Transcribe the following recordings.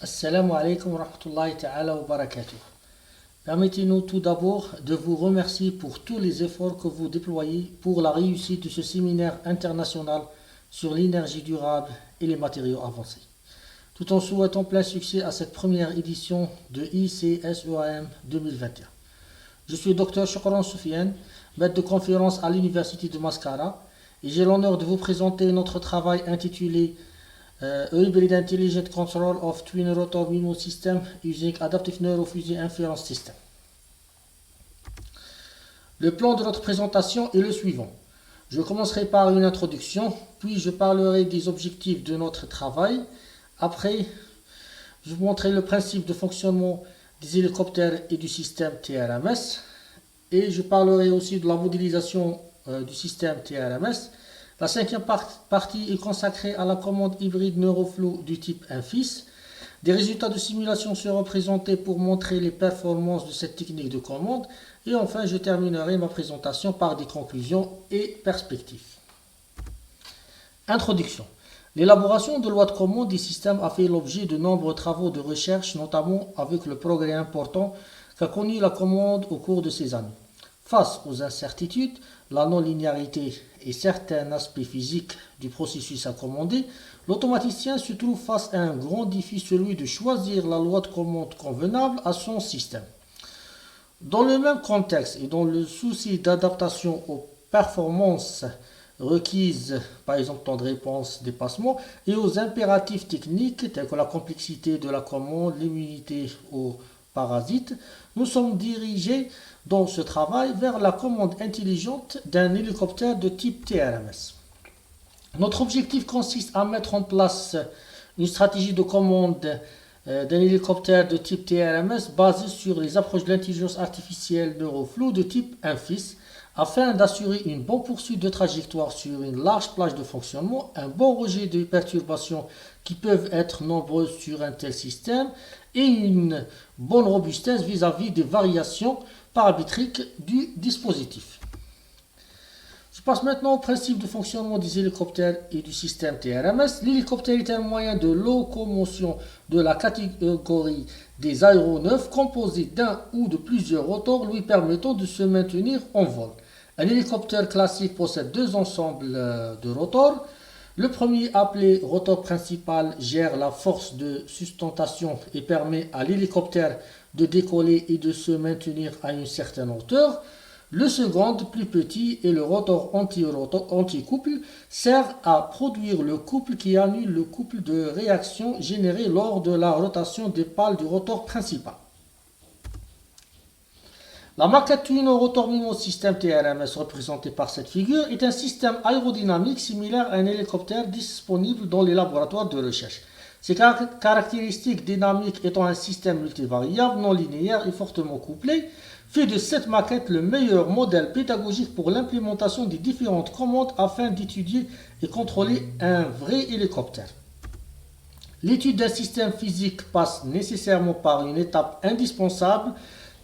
Assalamu alaikum wa rahmatullahi ta'ala wa barakatuh. Permettez-nous tout d'abord de vous remercier pour tous les efforts que vous déployez pour la réussite de ce séminaire international sur l'énergie durable et les matériaux avancés. Tout en souhaitant plein succès à cette première édition de ICSEAM 2021. Je suis Dr Shukran Soufiane, maître de conférence à l'Université de Mascara, et j'ai l'honneur de vous présenter notre travail intitulé Hybrid Intelligent Control of Twin Rotor MIMO System using Adaptive Neurofusion Inference System. Le plan de notre présentation est le suivant. Je commencerai par une introduction, puis je parlerai des objectifs de notre travail. Après, je vous montrerai le principe de fonctionnement des hélicoptères et du système TRMS. Et je parlerai aussi de la modélisation du système TRMS. La cinquième partie est consacrée à la commande hybride NeuroFlow du type INFIS. Des résultats de simulation seront présentés pour montrer les performances de cette technique de commande. Et enfin, je terminerai ma présentation par des conclusions et perspectives. Introduction. L'élaboration de lois de commande des systèmes a fait l'objet de nombreux travaux de recherche, notamment avec le progrès important qu'a connu la commande au cours de ces années. Face aux incertitudes, la non-linéarité et certains aspects physiques du processus à commander, l'automaticien se trouve face à un grand défi, celui de choisir la loi de commande convenable à son système. Dans le même contexte et dans le souci d'adaptation aux performances requises, par exemple temps de réponse, dépassement, et aux impératifs techniques tels que la complexité de la commande, l'immunité aux parasites, nous sommes dirigés dans ce travail vers la commande intelligente d'un hélicoptère de type TRMS. Notre objectif consiste à mettre en place une stratégie de commande d'un hélicoptère de type TRMS basée sur les approches de l'intelligence artificielle NeuroFlow de type INFIS afin d'assurer une bonne poursuite de trajectoire sur une large plage de fonctionnement, un bon rejet des perturbations qui peuvent être nombreuses sur un tel système et une bonne robustesse vis-à-vis des variations paramétriques du dispositif. Je passe maintenant au principe de fonctionnement des hélicoptères et du système TRMS. L'hélicoptère est un moyen de locomotion de la catégorie des aéronefs composé d'un ou de plusieurs rotors lui permettant de se maintenir en vol. Un hélicoptère classique possède deux ensembles de rotors. Le premier, appelé rotor principal, gère la force de sustentation et permet à l'hélicoptère de décoller et de se maintenir à une certaine hauteur. Le second, plus petit, est le rotor anti-couple, sert à produire le couple qui annule le couple de réaction généré lors de la rotation des pales du rotor principal. La maquette Twin Rotor MIMO System TRMS représentée par cette figure est un système aérodynamique similaire à un hélicoptère disponible dans les laboratoires de recherche. Ses caractéristiques dynamiques étant un système multivariable, non linéaire et fortement couplé, fait de cette maquette le meilleur modèle pédagogique pour l'implémentation des différentes commandes afin d'étudier et contrôler un vrai hélicoptère. L'étude d'un système physique passe nécessairement par une étape indispensable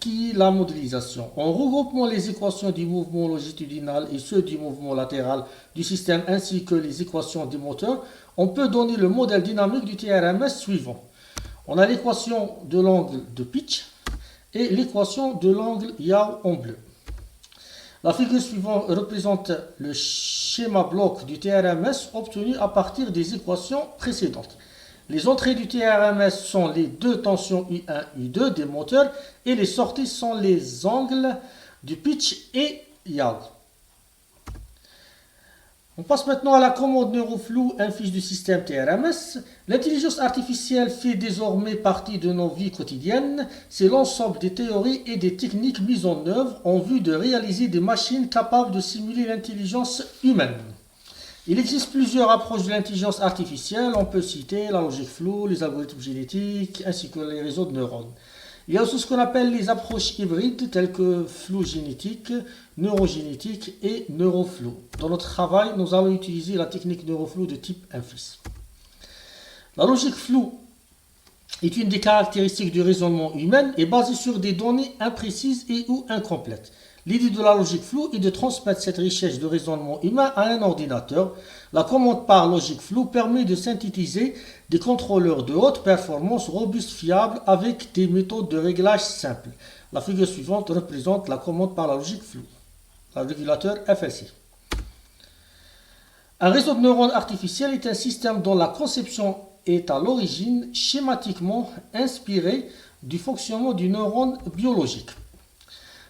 qui est la modélisation. En regroupant les équations du mouvement longitudinal et ceux du mouvement latéral du système ainsi que les équations des moteurs, on peut donner le modèle dynamique du TRMS suivant. On a l'équation de l'angle de pitch et l'équation de l'angle Yau en bleu. La figure suivante représente le schéma bloc du TRMS obtenu à partir des équations précédentes. Les entrées du TRMS sont les deux tensions U1 et U2 des moteurs et les sorties sont les angles du pitch et yaw. On passe maintenant à la commande NeuroFlow INFIS du système TRMS. L'intelligence artificielle fait désormais partie de nos vies quotidiennes. C'est l'ensemble des théories et des techniques mises en œuvre en vue de réaliser des machines capables de simuler l'intelligence humaine. Il existe plusieurs approches de l'intelligence artificielle. On peut citer la logique flow, les algorithmes génétiques, ainsi que les réseaux de neurones. Il y a aussi ce qu'on appelle les approches hybrides, telles que flow génétique, neurogénétique et neuroflow. Dans notre travail, nous allons utiliser la technique neuroflow de type INFIS. La logique flow est une des caractéristiques du raisonnement humain et basée sur des données imprécises et ou incomplètes. L'idée de la logique flow est de transmettre cette richesse de raisonnement humain à un ordinateur. La commande par logique floue permet de synthétiser des contrôleurs de haute performance robustes, fiables, avec des méthodes de réglage simples. La figure suivante représente la commande par la logique floue, le régulateur FLC. Un réseau de neurones artificiels est un système dont la conception est à l'origine schématiquement inspirée du fonctionnement du neurone biologique.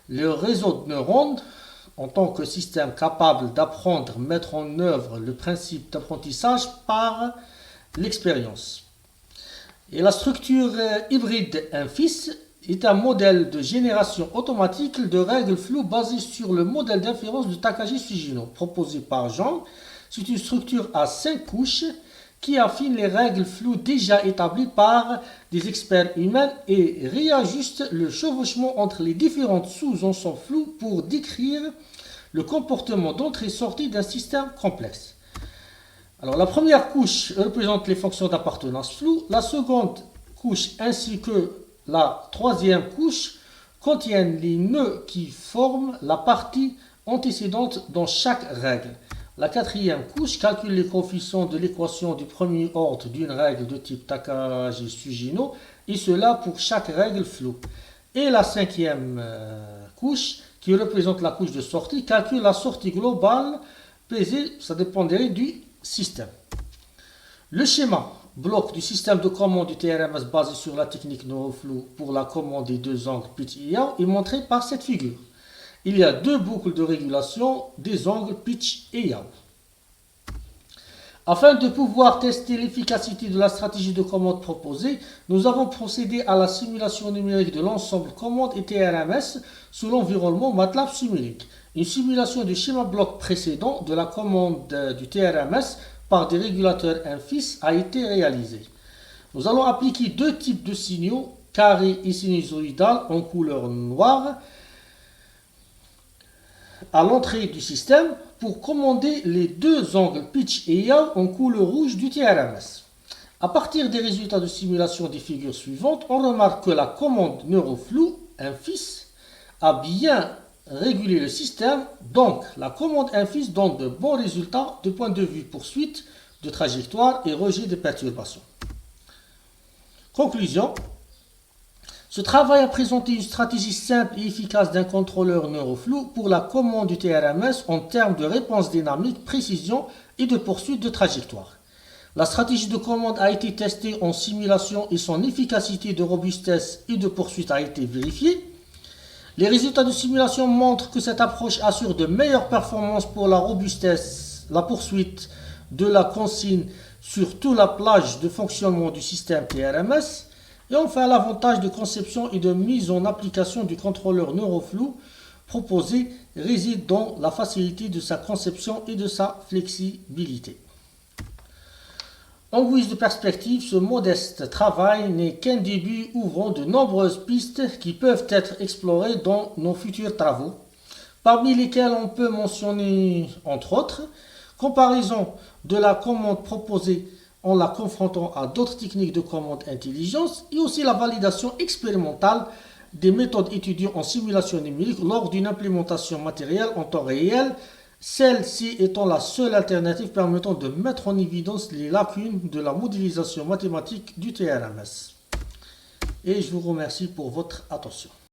Le réseau de neurones, en tant que système capable d'apprendre, mettre en œuvre le principe d'apprentissage par l'expérience. Et la structure hybride INFIS est un modèle de génération automatique de règles floues basé sur le modèle d'inférence de Takagi-Sugino, proposé par Zhang. C'est une structure à 5 couches qui affine les règles floues déjà établies par des experts humains et réajuste le chevauchement entre les différentes sous-ensembles flous pour décrire le comportement d'entrée-sortie d'un système complexe. Alors la première couche représente les fonctions d'appartenance floue, la seconde couche ainsi que la troisième couche contiennent les nœuds qui forment la partie antécédente dans chaque règle. La quatrième couche calcule les coefficients de l'équation du premier ordre d'une règle de type Takagi-Sugino, et cela pour chaque règle floue. Et la cinquième couche, qui représente la couche de sortie, calcule la sortie globale pesée, ça dépendrait du système. Le schéma bloc du système de commande du TRMS basé sur la technique neurofloue pour la commande des deux angles pitch et yaw est montré par cette figure. Il y a deux boucles de régulation des angles pitch et yaw. Afin de pouvoir tester l'efficacité de la stratégie de commande proposée, nous avons procédé à la simulation numérique de l'ensemble commande et TRMS sous l'environnement MATLAB Simulink. Une simulation du schéma bloc précédent de la commande du TRMS par des régulateurs INFIS a été réalisée. Nous allons appliquer deux types de signaux, carré et sinusoïdal en couleur noire, à l'entrée du système pour commander les deux angles pitch et yaw en couleur rouge du TRMS. À partir des résultats de simulation des figures suivantes, on remarque que la commande neurofloue INFIS a bien régulé le système, donc la commande INFIS donne de bons résultats de point de vue poursuite de trajectoire et rejet des perturbations. Conclusion. Ce travail a présenté une stratégie simple et efficace d'un contrôleur neuroflou pour la commande du TRMS en termes de réponse dynamique, précision et de poursuite de trajectoire. La stratégie de commande a été testée en simulation et son efficacité de robustesse et de poursuite a été vérifiée. Les résultats de simulation montrent que cette approche assure de meilleures performances pour la robustesse, la poursuite de la consigne sur toute la plage de fonctionnement du système TRMS. Et enfin, l'avantage de conception et de mise en application du contrôleur neuroflou proposé réside dans la facilité de sa conception et de sa flexibilité. En guise de perspective, ce modeste travail n'est qu'un début ouvrant de nombreuses pistes qui peuvent être explorées dans nos futurs travaux, parmi lesquelles on peut mentionner, entre autres, comparaison de la commande proposée en la confrontant à d'autres techniques de commande intelligence et aussi la validation expérimentale des méthodes étudiées en simulation numérique lors d'une implémentation matérielle en temps réel, celle-ci étant la seule alternative permettant de mettre en évidence les lacunes de la modélisation mathématique du TRMS. Et je vous remercie pour votre attention.